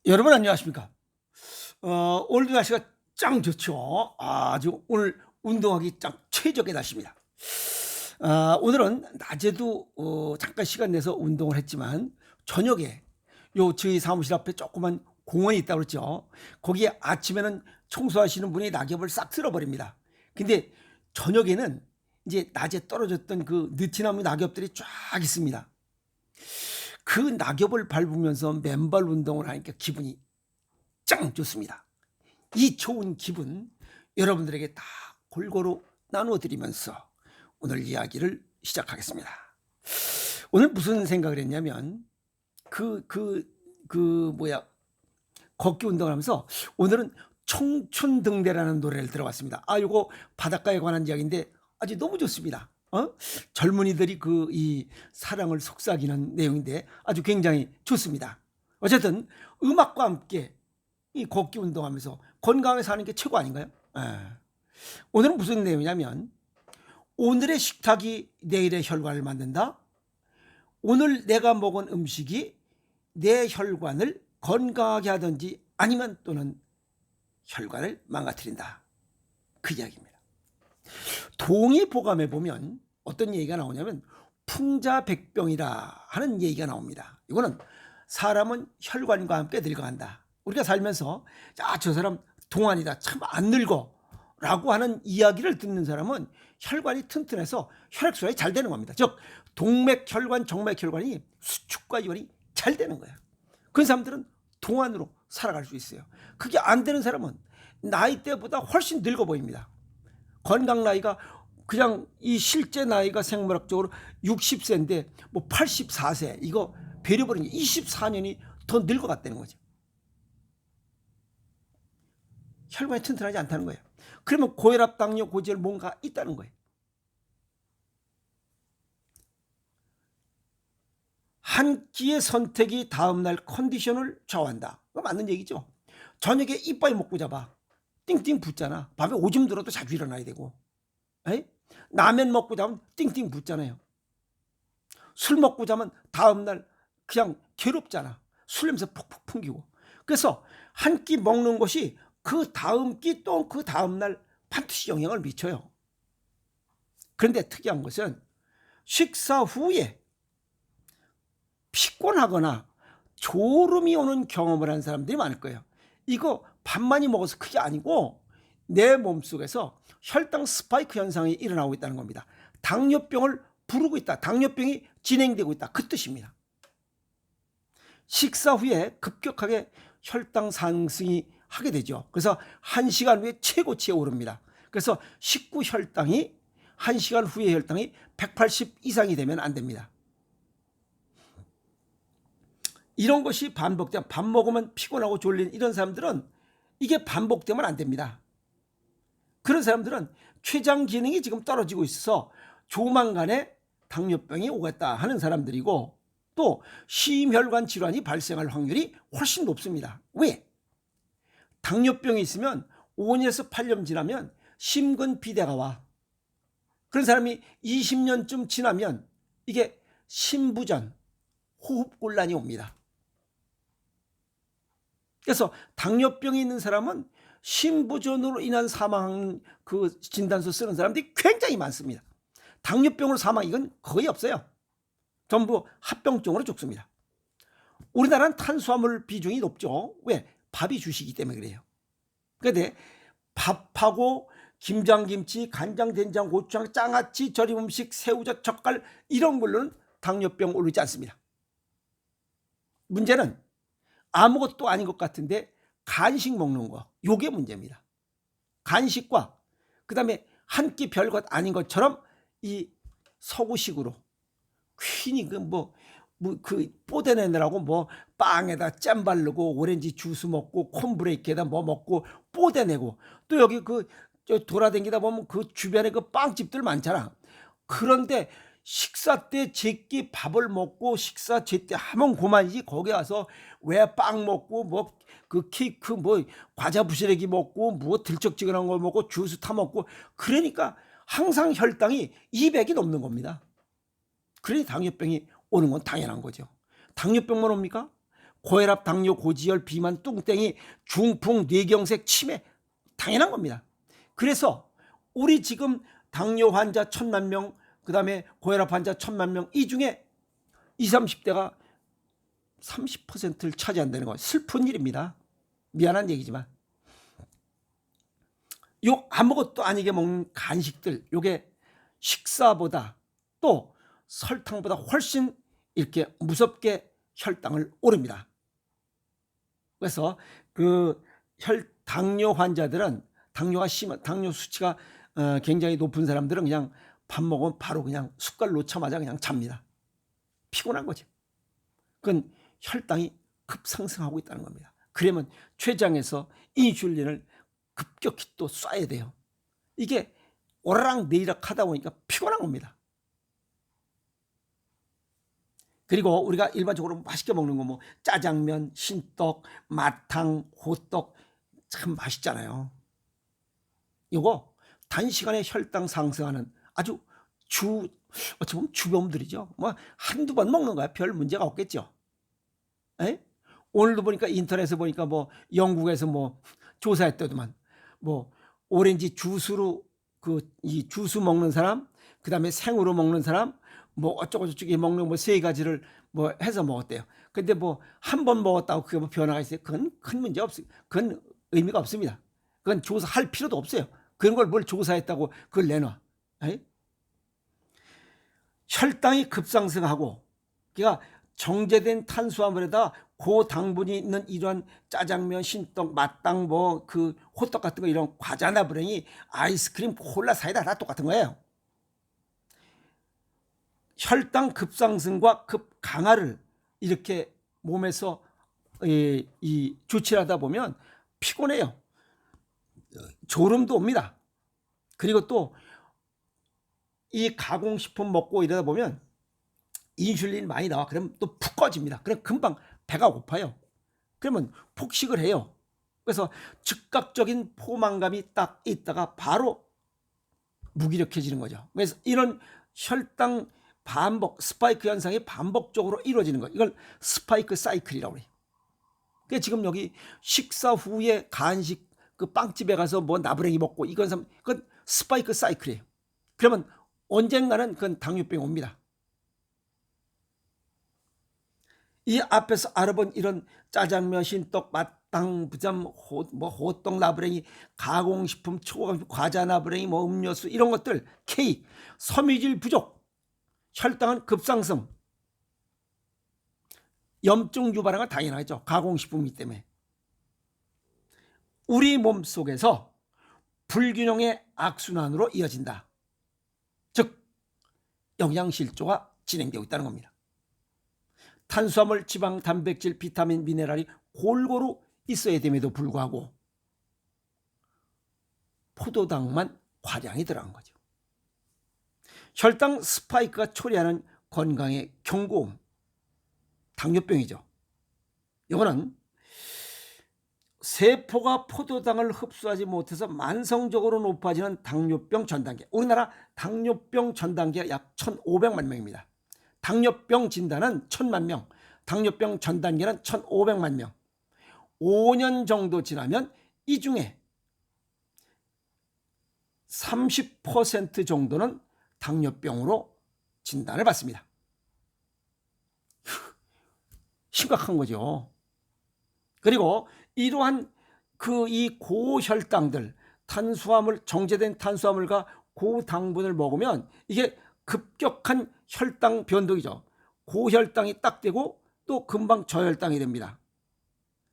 여러분 안녕하십니까? 오늘도 날씨가 짱 좋죠. 아주 오늘 운동하기 짱 최적의 날씨입니다. 오늘은 낮에도 잠깐 시간 내서 운동을 했지만 저녁에 저희 사무실 앞에 조그만 공원이 있다고 그랬죠. 거기에 아침에는 청소하시는 분이 낙엽을 싹 쓸어버립니다. 근데 저녁에는 이제 낮에 떨어졌던 그 느티나무 낙엽들이 쫙 있습니다. 그 낙엽을 밟으면서 맨발 운동을 하니까 기분이 짱 좋습니다. 이 좋은 기분 여러분들에게 다 골고루 나누어 드리면서 오늘 이야기를 시작하겠습니다. 오늘 무슨 생각을 했냐면 걷기 운동을 하면서 오늘은 청춘등대라는 노래를 들어봤습니다. 요거 바닷가에 관한 이야기인데 아주 너무 좋습니다. 젊은이들이 이 사랑을 속삭이는 내용인데 아주 굉장히 좋습니다. 어쨌든 음악과 함께 이 걷기 운동하면서 건강하게 사는 게 최고 아닌가요? 오늘은 무슨 내용이냐면 오늘의 식탁이 내일의 혈관을 만든다. 오늘 내가 먹은 음식이 내 혈관을 건강하게 하든지 아니면 또는 혈관을 망가뜨린다. 그 이야기입니다. 동의보감에 보면 어떤 얘기가 나오냐면 풍자백병이라 하는 얘기가 나옵니다. 이거는 사람은 혈관과 함께 늙어간다. 우리가 살면서 저 사람 동안이다, 참 안 늙어 라고 하는 이야기를 듣는 사람은 혈관이 튼튼해서 혈액순환이 잘 되는 겁니다. 즉 동맥혈관, 정맥혈관이 수축과 이완이 잘 되는 거예요. 그런 사람들은 동안으로 살아갈 수 있어요. 그게 안 되는 사람은 나이대보다 훨씬 늙어 보입니다. 건강 나이가 그냥 이 실제 나이가 생물학적으로 60세인데 뭐 84세 이거 배려버린 24년이 더 늙어갔다는 거죠. 혈관이 튼튼하지 않다는 거예요. 그러면 고혈압, 당뇨, 고지혈 뭔가 있다는 거예요. 한 끼의 선택이 다음날 컨디션을 좌우한다. 그거 맞는 얘기죠. 저녁에 이빨 먹고 자봐. 띵띵 붓잖아. 밤에 오줌 들어도 자주 일어나야 되고. 라면 먹고 자면 띵띵 붓잖아요. 술 먹고 자면 다음날 그냥 괴롭잖아. 술 냄새 푹푹 풍기고. 그래서 한 끼 먹는 것이 그 다음 끼 또 그 다음날 반드시 영향을 미쳐요. 그런데 특이한 것은 식사 후에 피곤하거나 졸음이 오는 경험을 한 사람들이 많을 거예요. 이거 밥 많이 먹어서 그게 아니고 내 몸속에서 혈당 스파이크 현상이 일어나고 있다는 겁니다. 당뇨병을 부르고 있다. 당뇨병이 진행되고 있다. 그 뜻입니다. 식사 후에 급격하게 혈당 상승이 하게 되죠. 그래서 1시간 후에 최고치에 오릅니다. 그래서 식후 혈당이 1시간 후의 혈당이 180 이상이 되면 안 됩니다. 이런 것이 반복되면 밥 먹으면 피곤하고 졸린 이런 사람들은 이게 반복되면 안 됩니다. 그런 사람들은 췌장 기능이 지금 떨어지고 있어서 조만간에 당뇨병이 오겠다 하는 사람들이고 또 심혈관 질환이 발생할 확률이 훨씬 높습니다. 왜? 당뇨병이 있으면 5년에서 8년 지나면 심근비대가 와. 그런 사람이 20년쯤 지나면 이게 심부전, 호흡곤란이 옵니다. 그래서 당뇨병이 있는 사람은 심부전으로 인한 사망 그 진단서 쓰는 사람들이 굉장히 많습니다. 당뇨병으로 사망 이건 거의 없어요. 전부 합병증으로 죽습니다. 우리나라는 탄수화물 비중이 높죠. 왜? 밥이 주시기 때문에 그래요. 그런데 밥하고 김장김치, 간장, 된장, 고추장, 장아찌, 절임 음식, 새우젓, 젓갈 이런 걸로는 당뇨병 오르지 않습니다. 문제는 아무것도 아닌 것 같은데 간식 먹는 거, 요게 문제입니다. 간식과 그다음에 한 끼 별것 아닌 것처럼 이 서구식으로 괜히 그 뽀대내느라고 빵에다 잼 바르고 오렌지 주스 먹고 콘브레이크에다 먹고 뽀대내고 또 여기 돌아다니다 보면 그 주변에 그 빵집들 많잖아. 그런데 식사 때 제끼 밥을 먹고 식사 제때 하면 그만이지 거기 와서 왜 빵 먹고 그 케이크 과자 부스러기 먹고 들쩍지근한 걸 먹고 주스 타 먹고 그러니까 항상 혈당이 200이 넘는 겁니다. 그러니 당뇨병이 오는 건 당연한 거죠. 당뇨병만 옵니까? 고혈압, 당뇨, 고지혈, 비만, 뚱땡이, 중풍, 뇌경색, 치매 당연한 겁니다. 그래서 우리 지금 당뇨 환자 1,000만 명, 그 다음에 고혈압 환자 1,000만 명, 이 중에 20, 30대가 30%를 차지한다는 거 슬픈 일입니다. 미안한 얘기지만 요 아무것도 아니게 먹는 간식들, 요게 식사보다 또 설탕보다 훨씬 이렇게 무섭게 혈당을 오릅니다. 그래서 그 당뇨 환자들은 당뇨가 심한 당뇨 수치가 굉장히 높은 사람들은 그냥 밥 먹으면 바로 그냥 숟갈 놓자마자 그냥 잡니다. 피곤한 거죠. 그건 혈당이 급상승하고 있다는 겁니다. 그러면 췌장에서 인슐린을 급격히 또 쏴야 돼요. 이게 오르락 내리락 하다 보니까 피곤한 겁니다. 그리고 우리가 일반적으로 맛있게 먹는 거 뭐 짜장면, 신떡, 마탕, 호떡 참 맛있잖아요. 이거 단시간에 혈당 상승하는 아주 어찌 보면 주범들이죠. 뭐 한두 번 먹는 거야 별 문제가 없겠죠. 에? 오늘도 보니까 인터넷에 보니까 뭐 영국에서 뭐 조사했더만 뭐 오렌지 주스로 이 주스 먹는 사람, 그 다음에 생으로 먹는 사람, 뭐 어쩌고 저쩌고 먹는 뭐 3가지를 뭐 해서 먹었대요. 근데 뭐 한 번 먹었다고 그게 뭐 변화가 있어요? 그건 큰 문제 없어요. 그건 의미가 없습니다. 그건 조사할 필요도 없어요. 그런 걸 뭘 조사했다고 그걸 내놔. 에이? 혈당이 급상승하고 그러니까 정제된 탄수화물에다 고당분이 있는 이러한 짜장면, 신떡, 맛당, 뭐 그 호떡 같은 거 이런 과자나 불행이 아이스크림, 콜라, 사이다 다 똑같은 거예요. 혈당 급상승과 급강하를 이렇게 몸에서 이 조치를 하다 보면 피곤해요. 졸음도 옵니다. 그리고 또 이 가공식품 먹고 이러다 보면 인슐린이 많이 나와. 그러면 또 푹 꺼집니다. 그럼 금방 배가 고파요. 그러면 폭식을 해요. 그래서 즉각적인 포만감이 딱 있다가 바로 무기력해지는 거죠. 그래서 이런 혈당 반복, 스파이크 현상이 반복적으로 이루어지는 거. 이걸 스파이크 사이클이라고 해요. 그러니까 지금 여기 식사 후에 간식 그 빵집에 가서 뭐 나부랭이 먹고 그건 스파이크 사이클이에요. 그러면 언젠가는 그건 당뇨병이 옵니다. 이 앞에서 알아본 이런 짜장면, 신떡, 맛당, 부잠, 호떡, 나부랭이, 가공식품, 초과식품, 과자, 나부랭이, 뭐 음료수 이런 것들, 케이크, 섬유질 부족, 혈당은 급상승, 염증 유발은 당연하죠. 가공식품이기 때문에. 우리 몸속에서 불균형의 악순환으로 이어진다. 즉 영양실조가 진행되고 있다는 겁니다. 탄수화물, 지방, 단백질, 비타민, 미네랄이 골고루 있어야 됨에도 불구하고 포도당만 과량이 들어간 거죠. 혈당 스파이크가 초래하는 건강의 경고음, 당뇨병이죠. 이거는 세포가 포도당을 흡수하지 못해서 만성적으로 높아지는 당뇨병 전 단계. 우리나라 당뇨병 전 단계가 약 1,500만 명입니다. 당뇨병 진단은 1,000만 명, 당뇨병 전 단계는 1,500만 명. 5년 정도 지나면 이 중에 30% 정도는 당뇨병으로 진단을 받습니다. 심각한 거죠. 그리고 이러한 이 고혈당들, 탄수화물, 정제된 탄수화물과 고당분을 먹으면 이게 급격한 혈당 변동이죠. 고혈당이 딱 되고 또 금방 저혈당이 됩니다.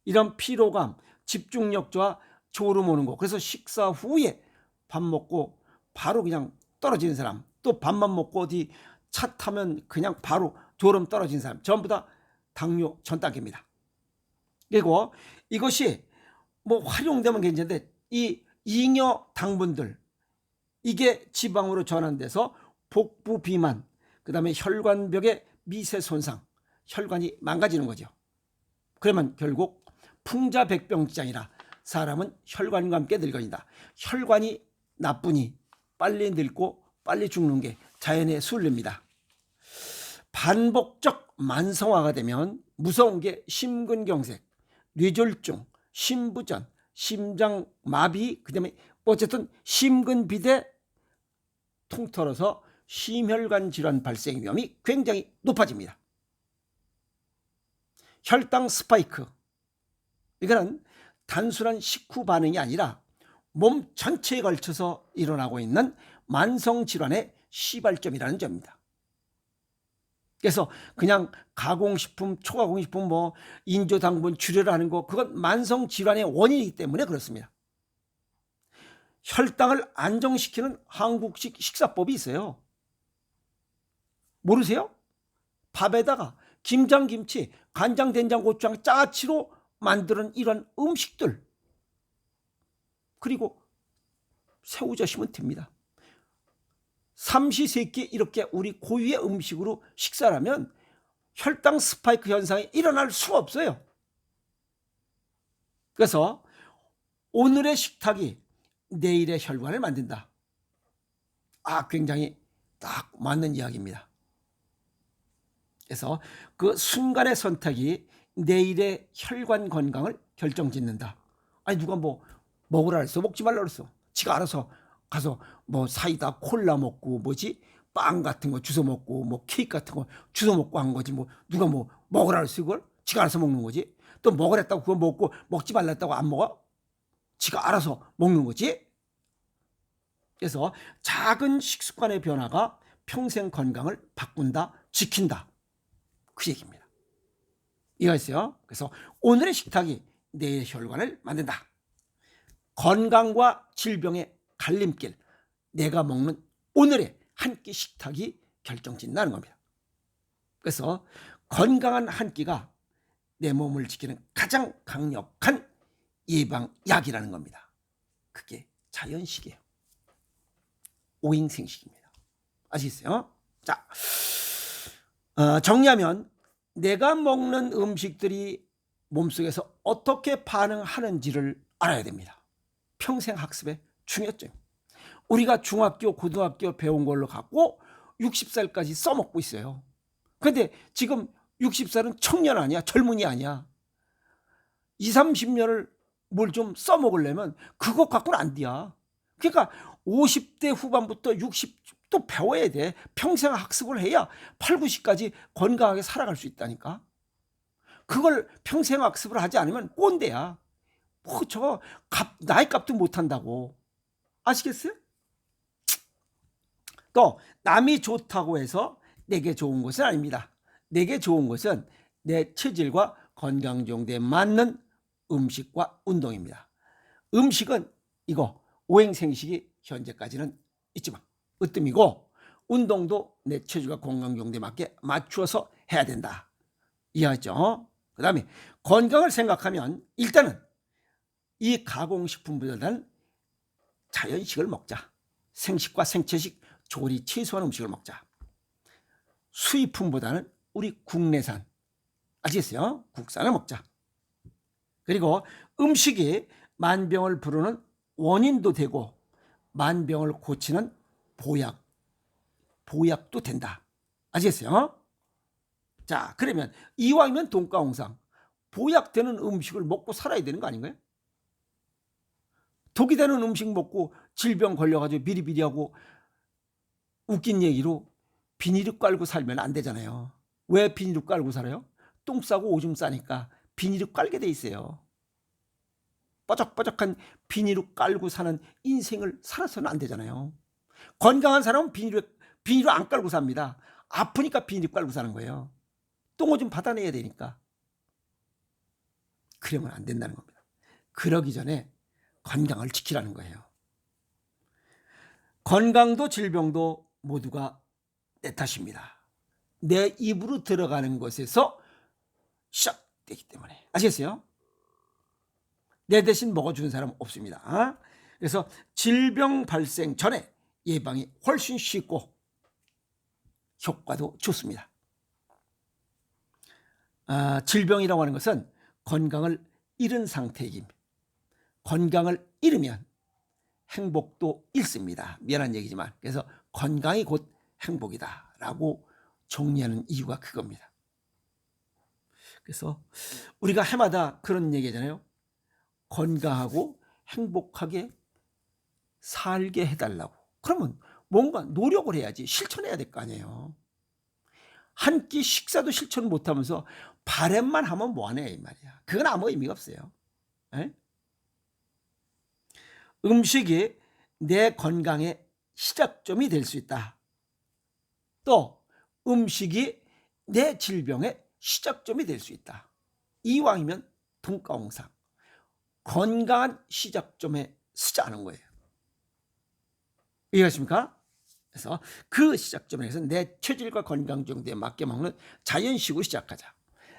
이런 피로감, 집중력 저하, 졸음 오는 거. 그래서 식사 후에 밥 먹고 바로 그냥 떨어지는 사람, 또 밥만 먹고 어디 차 타면 그냥 바로 졸음 떨어지는 사람, 전부 다 당뇨 전 단계입니다. 그리고 이것이 뭐 활용되면 괜찮은데 이 잉여 당분들 이게 지방으로 전환돼서 복부 비만, 그 다음에 혈관벽의 미세 손상, 혈관이 망가지는 거죠. 그러면 결국 풍자백병지장이라 사람은 혈관과 함께 늙어진다. 혈관이 나쁘니 빨리 늙고 빨리 죽는 게 자연의 순리입니다. 반복적 만성화가 되면 무서운 게 심근경색, 뇌졸중, 심부전, 심장마비, 그다음에 어쨌든 심근비대 통틀어서 심혈관 질환 발생 위험이 굉장히 높아집니다. 혈당 스파이크, 이거는 단순한 식후 반응이 아니라 몸 전체에 걸쳐서 일어나고 있는 만성질환의 시발점이라는 점입니다. 그래서 그냥 가공식품, 초가공식품, 인조당분 줄여라는 거, 그건 만성질환의 원인이기 때문에 그렇습니다. 혈당을 안정시키는 한국식 식사법이 있어요. 모르세요? 밥에다가 김장김치, 간장, 된장, 고추장, 짜치로 만드는 이런 음식들, 그리고 새우젓이면 됩니다. 삼시세끼 이렇게 우리 고유의 음식으로 식사를 하면 혈당 스파이크 현상이 일어날 수가 없어요. 그래서 오늘의 식탁이 내일의 혈관을 만든다. 굉장히 딱 맞는 이야기입니다. 그래서 그 순간의 선택이 내일의 혈관 건강을 결정짓는다. 아니 누가 먹으라 그랬어? 먹지 말라 그랬어. 지가 알아서 가서 사이다 콜라 먹고 빵 같은 거 주워 먹고 케이크 같은 거 주워 먹고 한 거지. 누가 먹으라 그랬어? 이걸 지가 알아서 먹는 거지. 또 먹으랬다고 그거 먹고 먹지 말랬다고 안 먹어? 지가 알아서 먹는 거지. 그래서 작은 식습관의 변화가 평생 건강을 바꾼다, 지킨다, 그 얘기입니다. 이해하세요? 그래서 오늘의 식탁이 내일의 혈관을 만든다. 건강과 질병의 갈림길, 내가 먹는 오늘의 한 끼 식탁이 결정짓는다는 겁니다. 그래서 건강한 한 끼가 내 몸을 지키는 가장 강력한 예방약이라는 겁니다. 그게 자연식이에요. 오행생식입니다. 아시겠어요? 자, 정리하면 내가 먹는 음식들이 몸속에서 어떻게 반응하는지를 알아야 됩니다. 평생 학습의 중요점. 우리가 중학교, 고등학교 배운 걸로 갖고 60살까지 써먹고 있어요. 근데 지금 60살은 청년 아니야? 젊은이 아니야? 20, 30년을 뭘 좀 써먹으려면 그거 갖고는 안 돼야. 그러니까 50대 후반부터 60도 배워야 돼. 평생 학습을 해야 8, 90까지 건강하게 살아갈 수 있다니까. 그걸 평생 학습을 하지 않으면 꼰대야. 저거 나이 값도 못한다고. 아시겠어요? 또 남이 좋다고 해서 내게 좋은 것은 아닙니다. 내게 좋은 것은 내 체질과 건강 정도에 맞는 음식과 운동입니다. 음식은 이거 오행생식이 현재까지는 있지만 으뜸이고, 운동도 내 체질과 건강 정도에 맞게 맞추어서 해야 된다. 이해하죠? 그 다음에 건강을 생각하면 일단은 이 가공식품보다는 자연식을 먹자. 생식과 생채식, 조리 최소한 음식을 먹자. 수입품보다는 우리 국내산, 아시겠어요? 국산을 먹자. 그리고 음식이 만병을 부르는 원인도 되고 만병을 고치는 보약도 된다. 아시겠어요? 자, 그러면 이왕이면 돈가홍상, 보약되는 음식을 먹고 살아야 되는 거 아닌가요? 독이 되는 음식 먹고 질병 걸려가지고 비리비리하고 웃긴 얘기로 비닐을 깔고 살면 안 되잖아요. 왜 비닐을 깔고 살아요? 똥 싸고 오줌 싸니까 비닐을 깔게 돼 있어요. 뻐적뻐적한 비닐을 깔고 사는 인생을 살아서는 안 되잖아요. 건강한 사람은 비닐을 안 깔고 삽니다. 아프니까 비닐을 깔고 사는 거예요. 똥 오줌 받아내야 되니까. 그러면 안 된다는 겁니다. 그러기 전에 건강을 지키라는 거예요. 건강도 질병도 모두가 내 탓입니다. 내 입으로 들어가는 것에서 시작되기 때문에. 아시겠어요? 내 대신 먹어주는 사람 없습니다. 그래서 질병 발생 전에 예방이 훨씬 쉽고 효과도 좋습니다. 질병이라고 하는 것은 건강을 잃은 상태이긴, 건강을 잃으면 행복도 잃습니다. 미안한 얘기지만. 그래서 건강이 곧 행복이다 라고 정리하는 이유가 그겁니다. 그래서 우리가 해마다 그런 얘기잖아요. 건강하고 행복하게 살게 해달라고. 그러면 뭔가 노력을 해야지, 실천해야 될 거 아니에요. 한 끼 식사도 실천 못하면서 바램만 하면 뭐하네 이 말이야. 그건 아무 의미가 없어요. 에? 음식이 내 건강의 시작점이 될 수 있다. 또 음식이 내 질병의 시작점이 될 수 있다. 이왕이면 동가홍상, 건강한 시작점에 쓰자는 거예요. 이해하십니까? 그래서 그 시작점에서 내 체질과 건강 정도에 맞게 먹는 자연식으로 시작하자.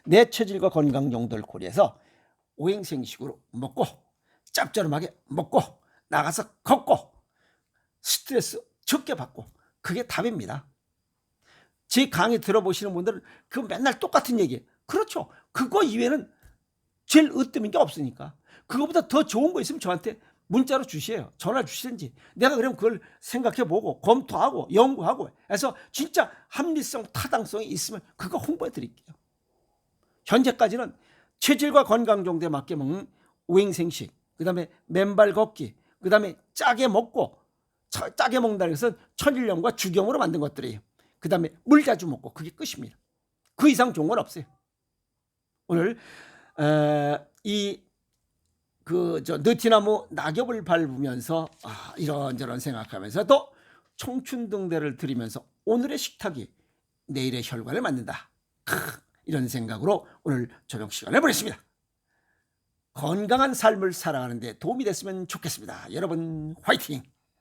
내 체질과 건강 정도를 고려해서 오행생식으로 먹고, 짭조름하게 먹고, 나가서 걷고, 스트레스 적게 받고, 그게 답입니다. 제 강의 들어보시는 분들은 그 맨날 똑같은 얘기. 그렇죠. 그거 이외에는 제일 으뜸인 게 없으니까. 그거보다 더 좋은 거 있으면 저한테 문자로 주시에요. 전화 주시든지. 내가 그러면 그걸 생각해보고 검토하고 연구하고 해서 진짜 합리성, 타당성이 있으면 그거 홍보해 드릴게요. 현재까지는 체질과 건강 정도에 맞게 먹는 오행생식, 그 다음에 맨발 걷기, 그 다음에 짜게 먹고, 짜게 먹는다는 것은 천일염과 주경으로 만든 것들이에요. 그 다음에 물 자주 먹고, 그게 끝입니다. 그 이상 좋은 건 없어요. 오늘 느티나무 낙엽을 밟으면서 이런저런 생각하면서 또 청춘등대를 들이면서 오늘의 식탁이 내일의 혈관을 만든다. 이런 생각으로 오늘 저녁 시간을 보냈습니다. 건강한 삶을 살아가는 데 도움이 됐으면 좋겠습니다. 여러분 화이팅!